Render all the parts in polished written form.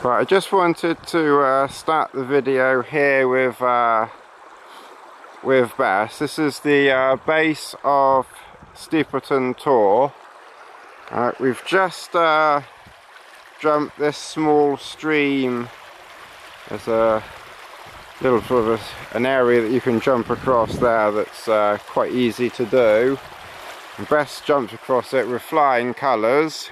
Right, I just wanted to start the video here with Bess. This is the base of Steepleton Tor. We've just jumped this small stream. There's a little sort of an area that you can jump across there that's quite easy to do. And Bess jumped across it with flying colours.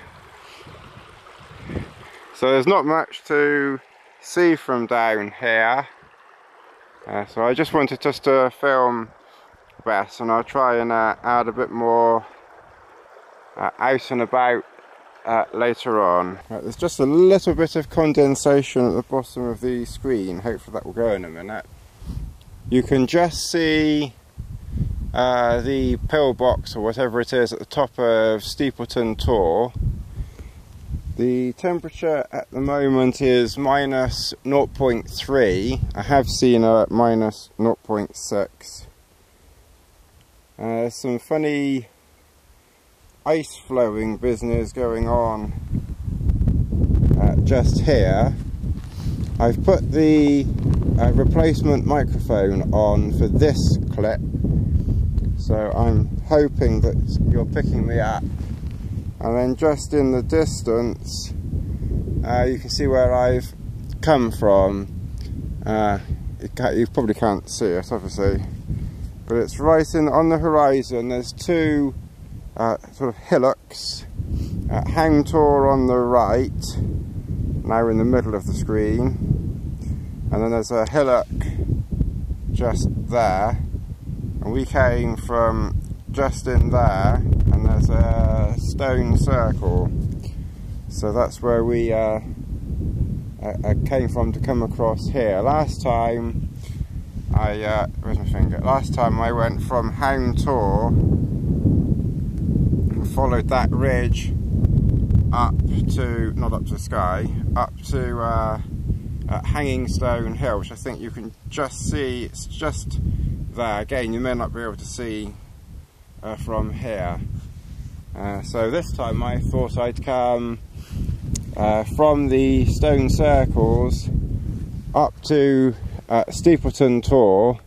So there's not much to see from down here. So I just wanted to film Bess, and I'll try and add a bit more out and about later on. Right, there's just a little bit of condensation at the bottom of the screen. Hopefully that will go in a minute. You can just see the pillbox or whatever it is at the top of Steepleton Tor. The temperature at the moment is minus 0.3. I have seen a minus 0.6. There's some funny ice flowing business going on just here. I've put the replacement microphone on for this clip, so I'm hoping that you're picking me up. And then just in the distance, you can see where I've come from. You probably can't see it, obviously, but it's right on the horizon. There's two sort of hillocks. Hang Tor on the right, now in the middle of the screen, and then there's a hillock just there, and we came from just in there, and there's a stone circle, so that's where we came from to come across here. Last time where's my finger? Last time I went from Hang Tor and followed that ridge up to, not up to the sky, up to Hanging Stone Hill, which I think you can just see. It's just there. Again, you may not be able to see from here. So this time I thought I'd come from the stone circles up to Steepleton Tor,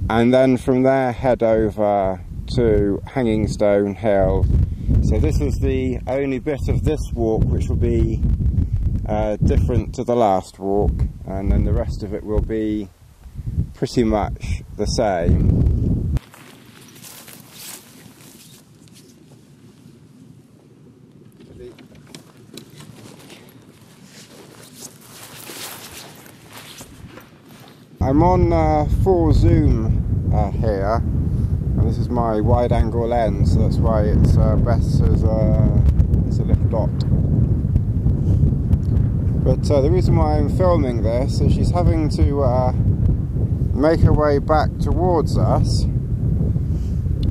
and then from there head over to Hanging Stone Hill. So this is the only bit of this walk which will be different to the last walk, and then the rest of it will be pretty much the same. I'm on full zoom here, and this is my wide angle lens, so that's why it's best as it's a little dot. But the reason why I'm filming this is she's having to make her way back towards us,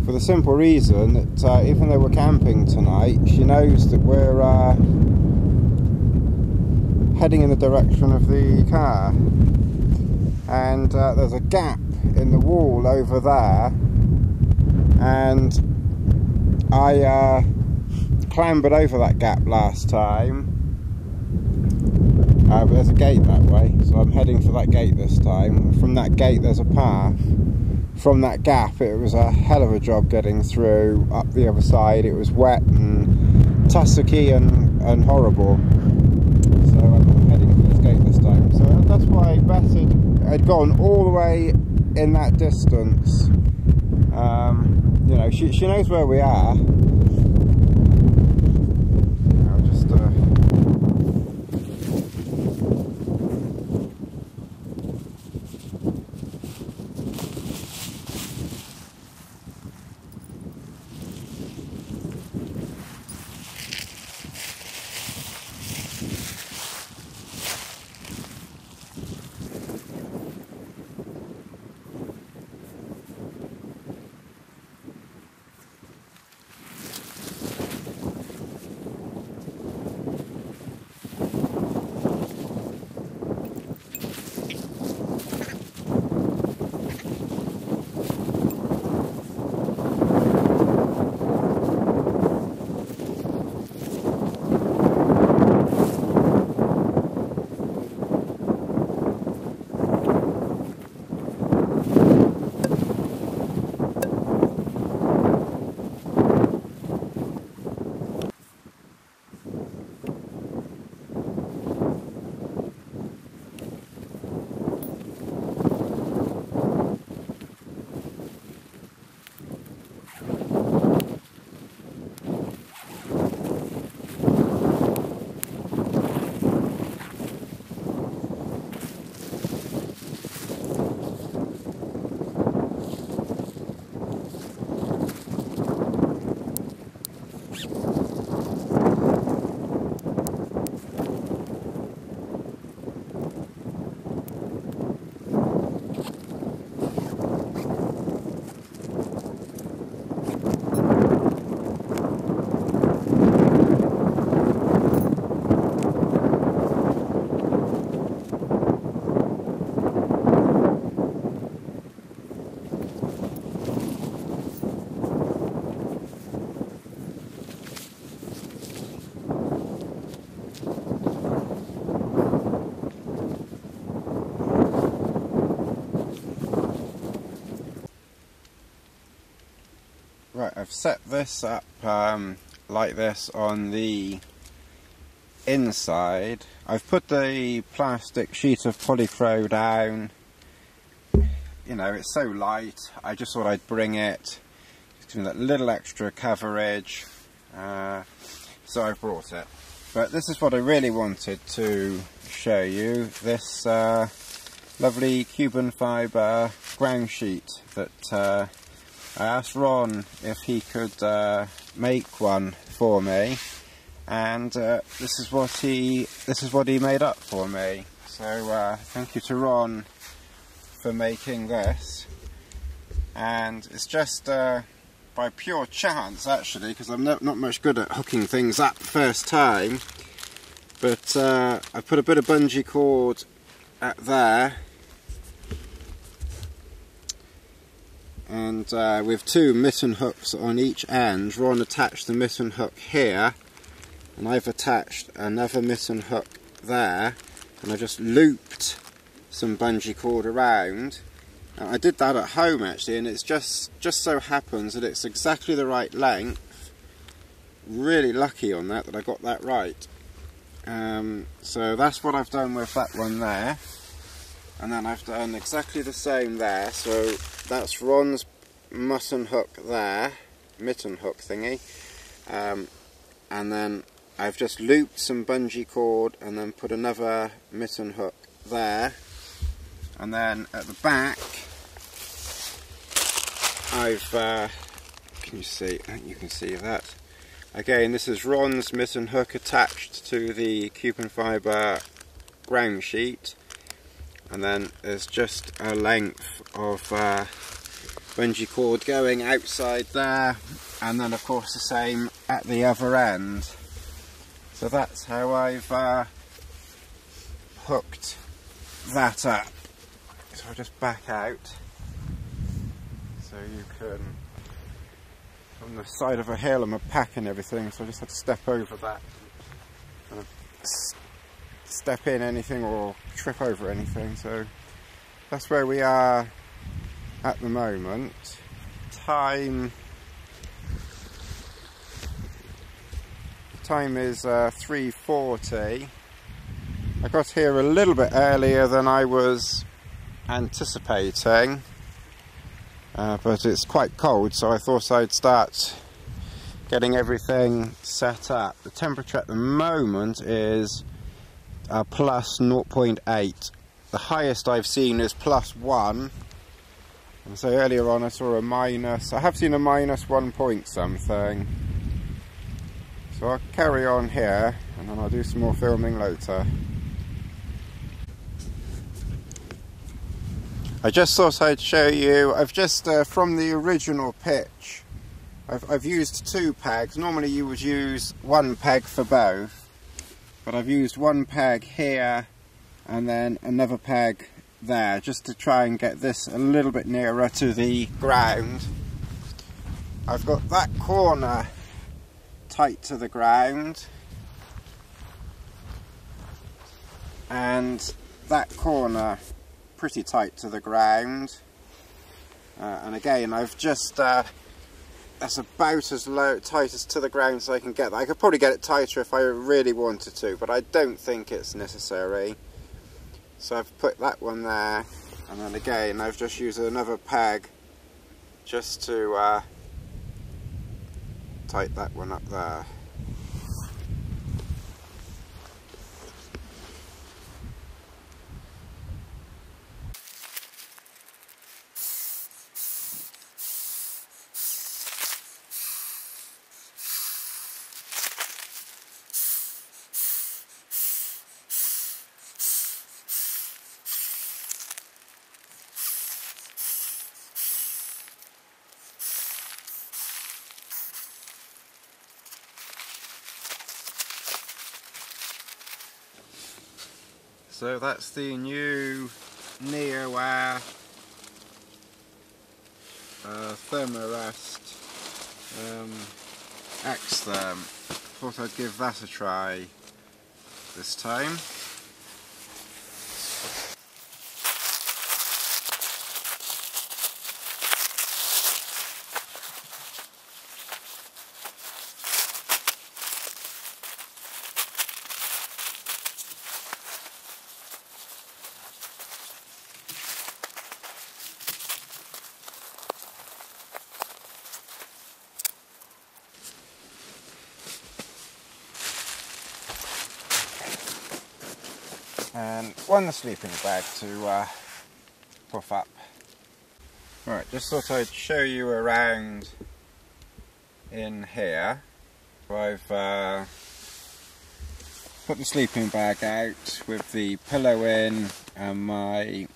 for the simple reason that even though we're camping tonight, she knows that we're heading in the direction of the car. And there's a gap in the wall over there, and I clambered over that gap last time, but there's a gate that way, so I'm heading for that gate this time. From that gate there's a path. From that gap it was a hell of a job getting through. Up the other side it was wet and tussocky and horrible, so I'm heading for this gate this time. So that's why Bess had gone all the way in that distance. You know, she knows where we are. I'll just set this up like this on the inside. I've put the plastic sheet of polycro down. You know, it's so light, I just thought I'd bring it, just give me that little extra coverage, so I brought it. But this is what I really wanted to show you, this lovely Cuban fibre ground sheet that I asked Ron if he could make one for me, and this is what he made up for me. So thank you to Ron for making this, and it's just by pure chance actually, because I'm not much good at hooking things up first time, but I put a bit of bungee cord at there, and with two mitten hooks on each end. Ron attached the mitten hook here, and I've attached another mitten hook there, and I just looped some bungee cord around. I did that at home actually, and it's just so happens that it's exactly the right length. Really lucky on that I got that right. So that's what I've done with that one there, and then I've done exactly the same there. So that's Ron's mitten hook there, mitten hook thingy, and then I've just looped some bungee cord and then put another mitten hook there. And then at the back, I've, can you see, I think you can see that. Again, this is Ron's mitten hook attached to the Cuban fibre ground sheet. And then there's just a length of bungee cord going outside there. And then of course the same at the other end. So that's how I've hooked that up. So I'll just back out, so you can, on the side of a hill, I'm a pack and everything, so I just had to step over that, kind of step in anything or trip over anything. So that's where we are at the moment. Time is 3:40. I got here a little bit earlier than I was anticipating, but it's quite cold, so I thought I'd start getting everything set up. The temperature at the moment is plus 0.8. The highest I've seen is +1, and so earlier on I saw a minus. I have seen a minus 1 point something, so I'll carry on here and then I'll do some more filming later. I just thought I'd show you, I've just, from the original pitch, I've used 2 pegs. Normally you would use 1 peg for both, but I've used 1 peg here and then another peg there, just to try and get this a little bit nearer to the ground. I've got that corner tight to the ground, and that corner pretty tight to the ground, and again I've just that's about as tight as to the ground as I can get that. I could probably get it tighter if I really wanted to, but I don't think it's necessary. So I've put that one there, and then again I've just used another peg just to tighten that one up there. So that's the new NeoAir Thermarest X-Therm. Thought I'd give that a try this time. and one sleeping bag to puff up. Right, just thought I'd show you around in here. I've put the sleeping bag out with the pillow in and my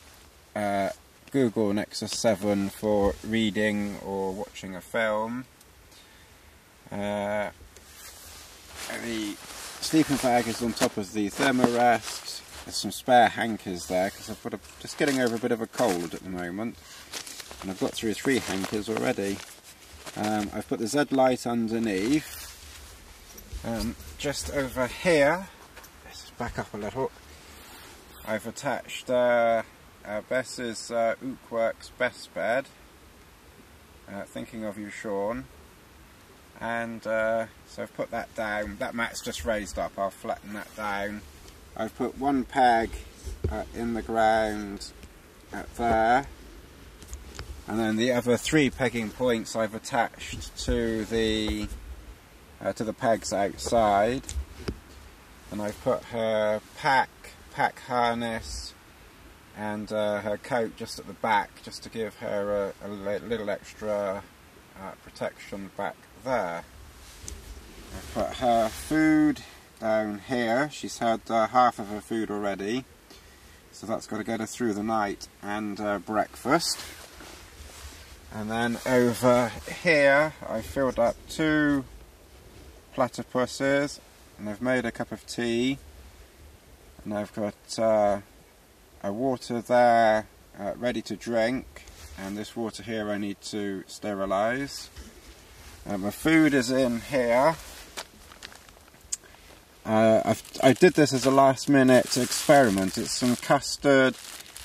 Google Nexus 7 for reading or watching a film. The sleeping bag is on top of the thermarest. There's some spare hankers there because I've got just getting over a bit of a cold at the moment, and I've got through 3 hankers already. I've put the Z light underneath. Just over here, let's back up a little, I've attached Bess's Ookworks Best Bed, thinking of you, Sean, and so I've put that down. That mat's just raised up, I'll flatten that down. I've put one peg in the ground there, and then the other 3 pegging points I've attached to the pegs outside, and I've put her pack harness and her coat just at the back, just to give her a little extra protection back there. I've put her food down here. She's had half of her food already, so that's got to get her through the night, and breakfast. And then over here I filled up 2 platypuses, and I've made a cup of tea, and I've got a water there ready to drink, and this water here I need to sterilise. My food is in here. I did this as a last minute experiment. It's some custard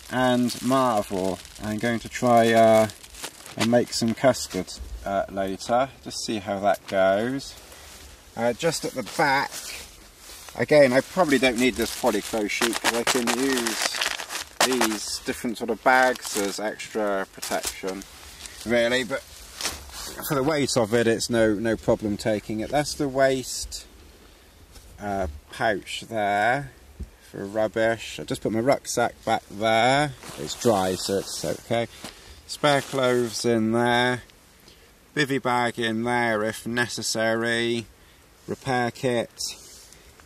and Marvel. I'm going to try and make some custard later, just see how that goes. Just at the back, again, I probably don't need this polyclo sheet because I can use these different sort of bags as extra protection, really, but for the weight of it, it's no problem taking it. That's the waste pouch there for rubbish. I just put my rucksack back there. It's dry, so it's okay. Spare clothes in there, bivvy bag in there if necessary, repair kit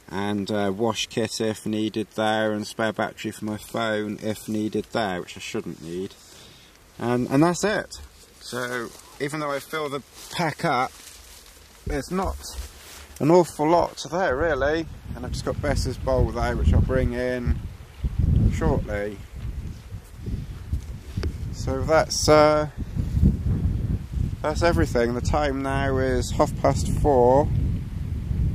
and wash kit if needed there, and spare battery for my phone if needed there, which I shouldn't need, and that's it. So even though I fill the pack up, there's not an awful lot there really, and I've just got Bess's bowl there which I'll bring in shortly. So that's everything. The time now is 4:30.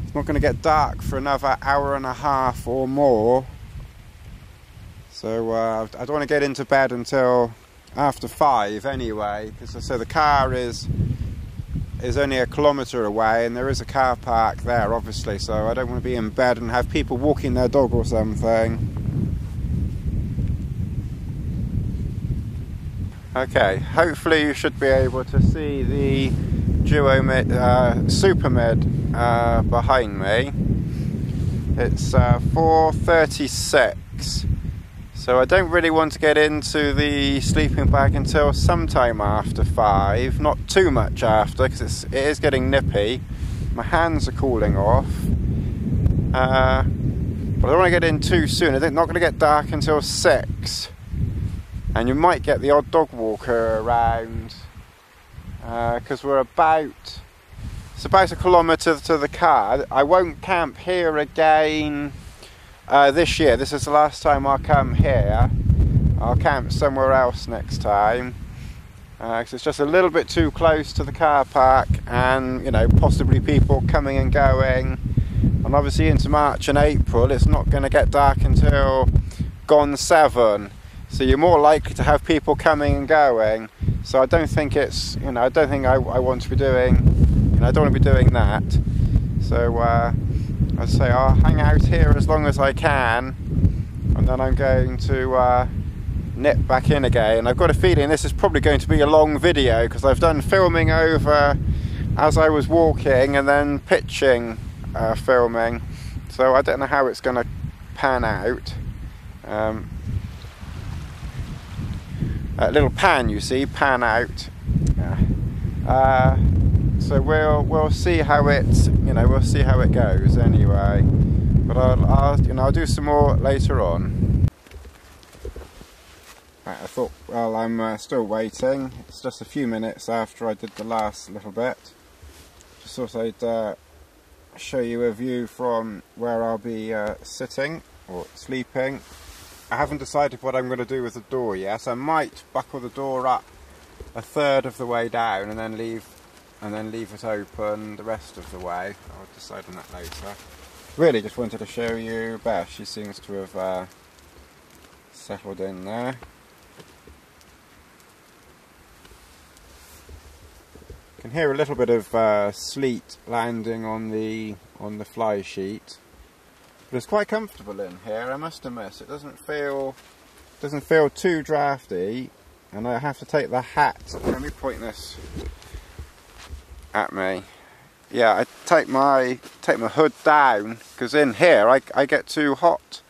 It's not going to get dark for another hour and a half or more, so I don't want to get into bed until after 5 anyway, because I say the car is only a kilometre away, and there is a car park there obviously, so I don't want to be in bed and have people walking their dog or something. Okay, hopefully you should be able to see the SuperMid behind me. It's 4:36, so I don't really want to get into the sleeping bag until sometime after 5, not too much after, because it is getting nippy. My hands are cooling off, but I don't want to get in too soon. It's not going to get dark until 6, and you might get the odd dog walker around, because we're it's about a kilometre to the car. I won't camp here again this year. This is the last time I'll come here. I'll camp somewhere else next time, because it's just a little bit too close to the car park, and you know, possibly people coming and going, and obviously into March and April it's not going to get dark until gone 7, so you're more likely to have people coming and going. So I don't think it's, you know, I don't think I want to be doing, you know, I don't want to be doing that. So I'd say I'll hang out here as long as I can, and then I'm going to nip back in again. I've got a feeling this is probably going to be a long video, because I've done filming over as I was walking and then pitching filming, so I don't know how it's going to pan out. A little pan, you see, pan out. So we'll see how we'll see how it goes anyway. But I'll do some more later on. Right, I thought, well, I'm still waiting. It's just a few minutes after I did the last little bit. Just thought I'd show you a view from where I'll be sitting or sleeping. I haven't decided what I'm going to do with the door yet. I might buckle the door up a third of the way down and then leave it open the rest of the way. I'll decide on that later. Really just wanted to show you Beth. She seems to have settled in there. You can hear a little bit of sleet landing on the fly sheet. But it's quite comfortable in here, I must admit. It doesn't feel too drafty, and I have to take the hat. Let me point this at me. Yeah, I take my hood down because in here I get too hot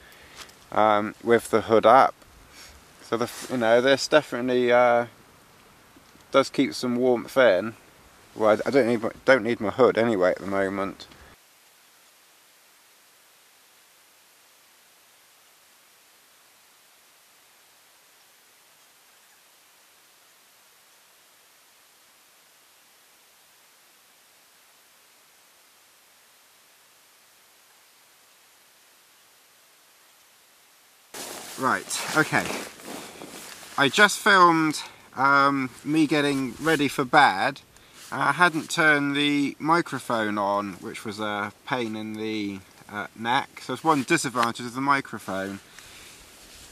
with the hood up. So this definitely does keep some warmth in. Well, I don't need my hood anyway at the moment. Right, okay. I just filmed me getting ready for bed. I hadn't turned the microphone on, which was a pain in the neck. So it's one disadvantage of the microphone.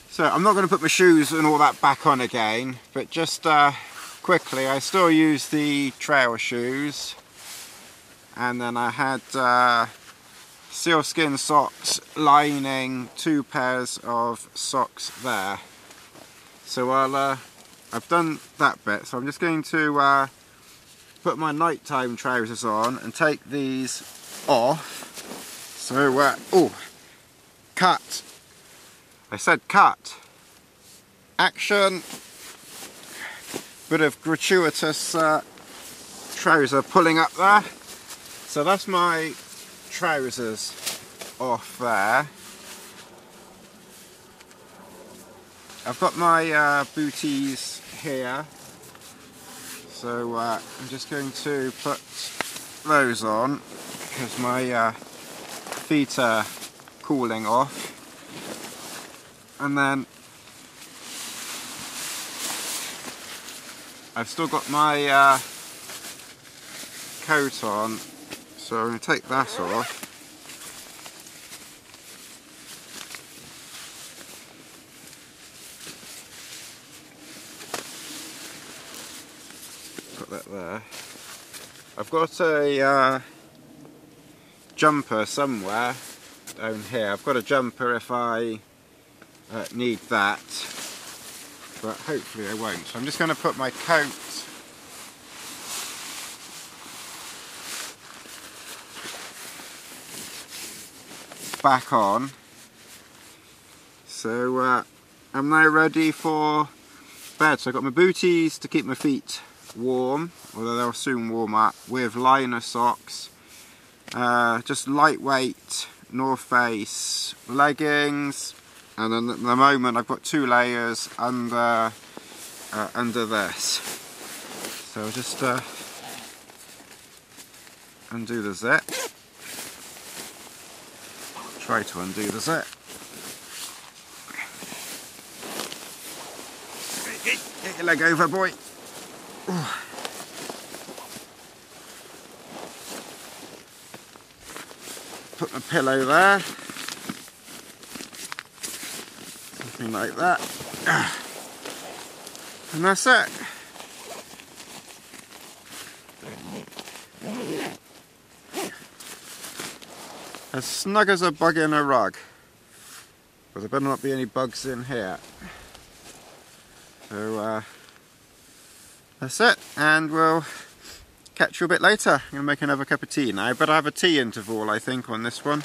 So I'm not going to put my shoes and all that back on again, but just quickly, I still use the trail shoes. And then I had sealskin socks lining 2 pairs of socks there. So I've done that bit, so I'm just going to put my nighttime trousers on and take these off. So oh, cut. I said cut. Action. Bit of gratuitous trouser pulling up there. So that's my trousers off there. I've got my booties here, so I'm just going to put those on because my feet are cooling off, and then I've still got my coat on. So I'm going to take that off. Put that there. I've got a jumper somewhere down here. I've got a jumper if I need that, but hopefully I won't. So I'm just going to put my coat back on. So I'm now ready for bed. So I've got my booties to keep my feet warm, although they'll soon warm up, with liner socks, just lightweight North Face leggings, and then at the moment I've got 2 layers under this. So I'll just undo the zip. Try to undo the zip. Get your leg over, boy. Put my pillow there. Something like that. And that's it. As snug as a bug in a rug. But there better not be any bugs in here. So that's it, and we'll catch you a bit later. I'm going to make another cup of tea now, but I have a tea interval I think on this one.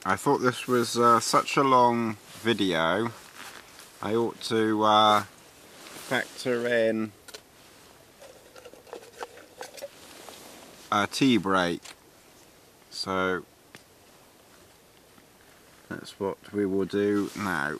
I thought this was such a long video, I ought to factor in a tea break. So that's what we will do now.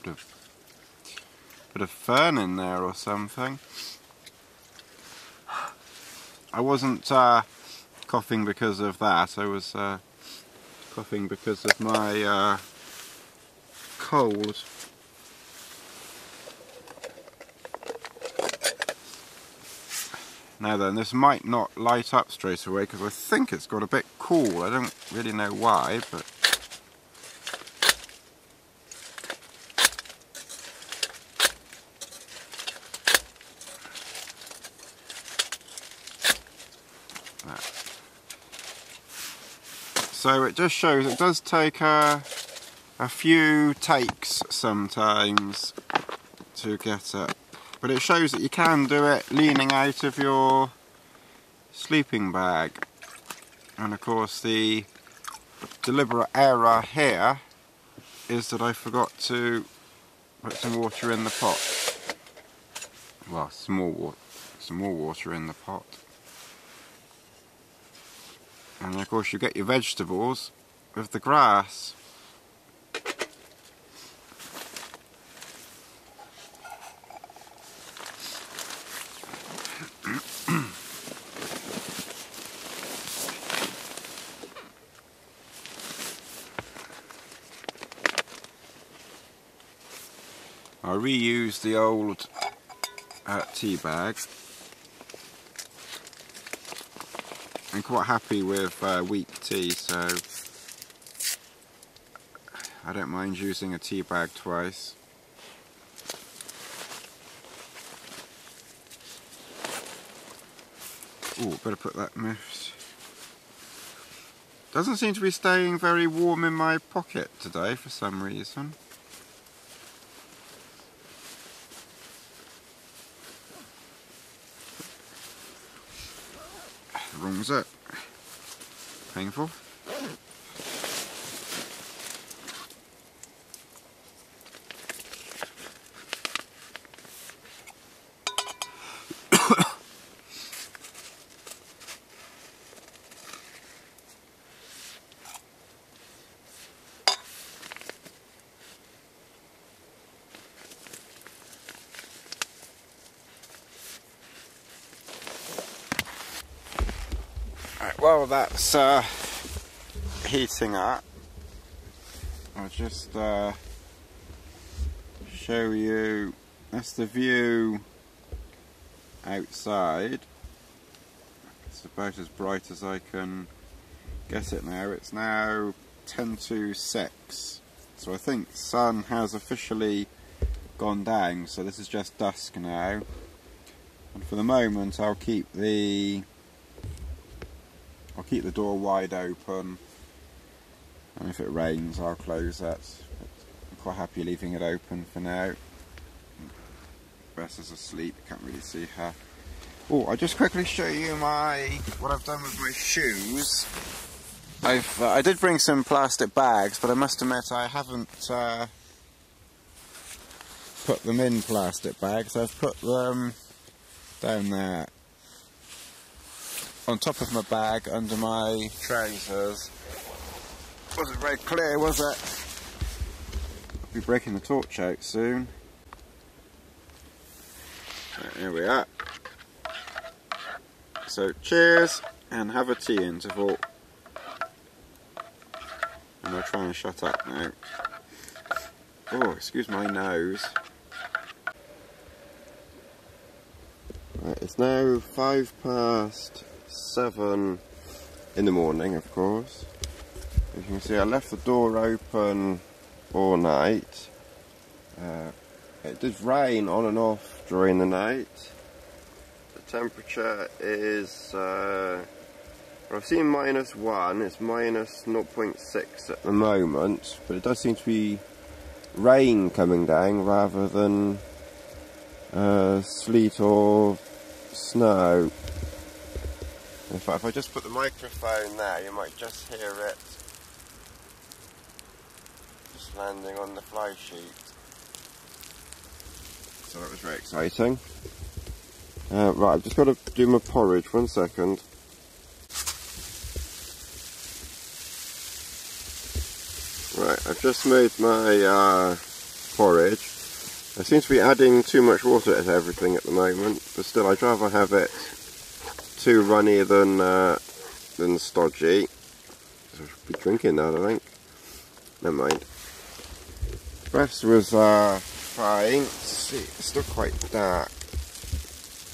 There's a bit of fern in there or something. I wasn't coughing because of that, I was coughing because of my cold. Now then, this might not light up straight away because I think it's got a bit cool. I don't really know why, but so it just shows it does take a few takes sometimes to get it, but it shows that you can do it leaning out of your sleeping bag. And of course the deliberate error here is that I forgot to put some water in the pot. Well, some more water in the pot. And of course you get your vegetables with the grass. I reused the old tea bag. I'm quite happy with weak tea, so I don't mind using a tea bag twice. Ooh, better put that mist. Doesn't seem to be staying very warm in my pocket today for some reason. Wrong zip. Painful. Well, that's heating up. I'll just show you, that's the view outside. It's about as bright as I can get it now. It's now 10 to 6, so I think the sun has officially gone down, so this is just dusk now. And for the moment I'll keep the door wide open, and if it rains I'll close it. I'm quite happy leaving it open for now. Bess is asleep, can't really see her. Oh, I'll just quickly show you what I've done with my shoes. I did bring some plastic bags, but I must admit I haven't put them in plastic bags. I've put them down there on top of my bag under my trousers. Wasn't very clear, was it? I'll be breaking the torch out soon. Right, here we are. So cheers and have a tea interval. I'm going to try and shut up now. Oh, excuse my nose. Right, it's now 7:05 in the morning, of course. As you can see, I left the door open all night. It did rain on and off during the night. The temperature is, I've seen -1, it's minus 0.6 at the moment, but it does seem to be rain coming down rather than sleet or snow. In fact, if I just put the microphone there, you might just hear it just landing on the fly sheet. So that was very exciting. Right, I've just got to do my porridge, 1 second. Right, I've just made my porridge. I seem to be adding too much water to everything at the moment, but still I'd rather have it too runny than stodgy. I should be drinking that, I think. Never mind. Breath was fine. See, it's still quite dark.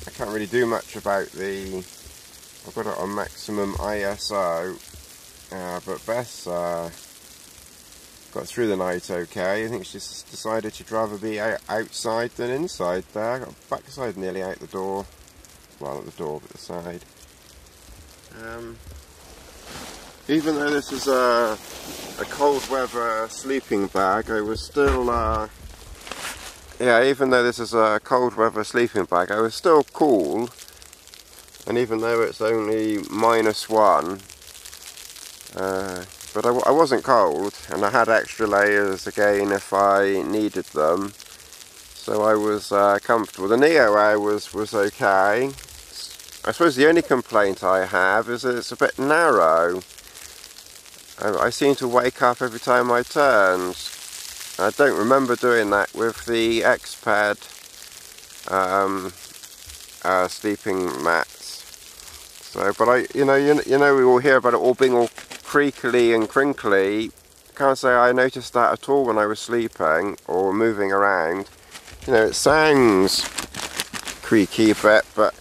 I can't really do much about I've got it on maximum ISO, but Beth's got through the night okay. I think she's decided she'd rather be outside than inside there. I got backside nearly out the door. Well, not the door, but the side. Even though this is a cold weather sleeping bag, I was still, even though this is a cold weather sleeping bag, I was still cool. And even though it's only -1, but I wasn't cold, and I had extra layers again if I needed them. So I was comfortable. The NeoAir was okay. I suppose the only complaint I have is that it's a bit narrow. I seem to wake up every time I turned. I don't remember doing that with the X-Pad sleeping mats. So, but you know, we all hear about it all being all creakly and crinkly. Can't say I noticed that at all when I was sleeping or moving around. You know, it sounds creaky a bit, but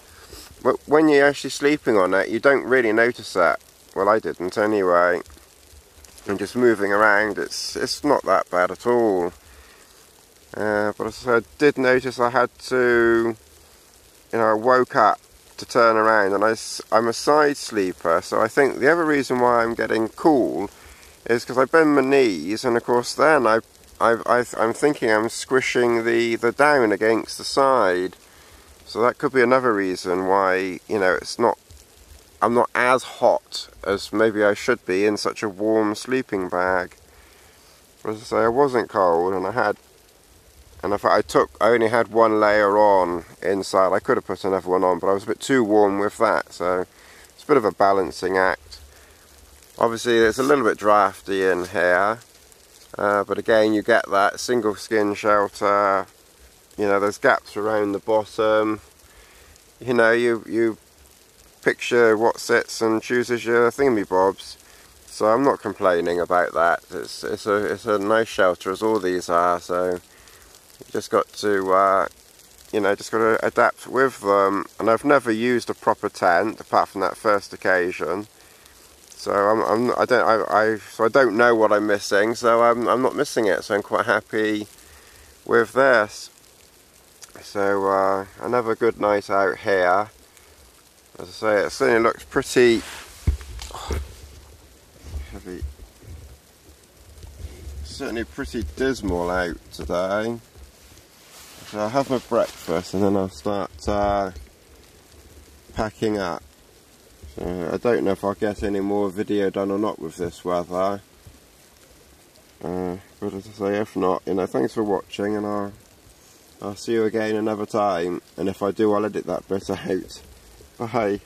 when you're actually sleeping on it, you don't really notice that. Well, I didn't anyway. And just moving around, it's not that bad at all. But as I did notice, I had to, I woke up to turn around, and I'm a side sleeper, so I think the other reason why I'm getting cool is because I bend my knees, and of course then I'm thinking I'm squishing the down against the side. So that could be another reason why, I'm not as hot as maybe I should be in such a warm sleeping bag. But as I say, I wasn't cold, and I only had 1 layer on inside. I could have put another one on, but I was a bit too warm with that, so it's a bit of a balancing act. Obviously it's a little bit drafty in here, but again you get that single skin shelter. There's gaps around the bottom. You picture what sits and chooses your thingamybobs. So I'm not complaining about that. It's a nice shelter, as all these are. So you just got to adapt with them. And I've never used a proper tent apart from that first occasion. So I don't know what I'm missing. So I'm not missing it. So I'm quite happy with this. So another good night out here. As I say, it certainly looks pretty heavy. Certainly pretty dismal out today. So I'll have my breakfast and then I'll start packing up. So I don't know if I'll get any more video done or not with this weather. But as I say, if not, thanks for watching, and I'll see you again another time, and if I do, I'll edit that bit out. Bye.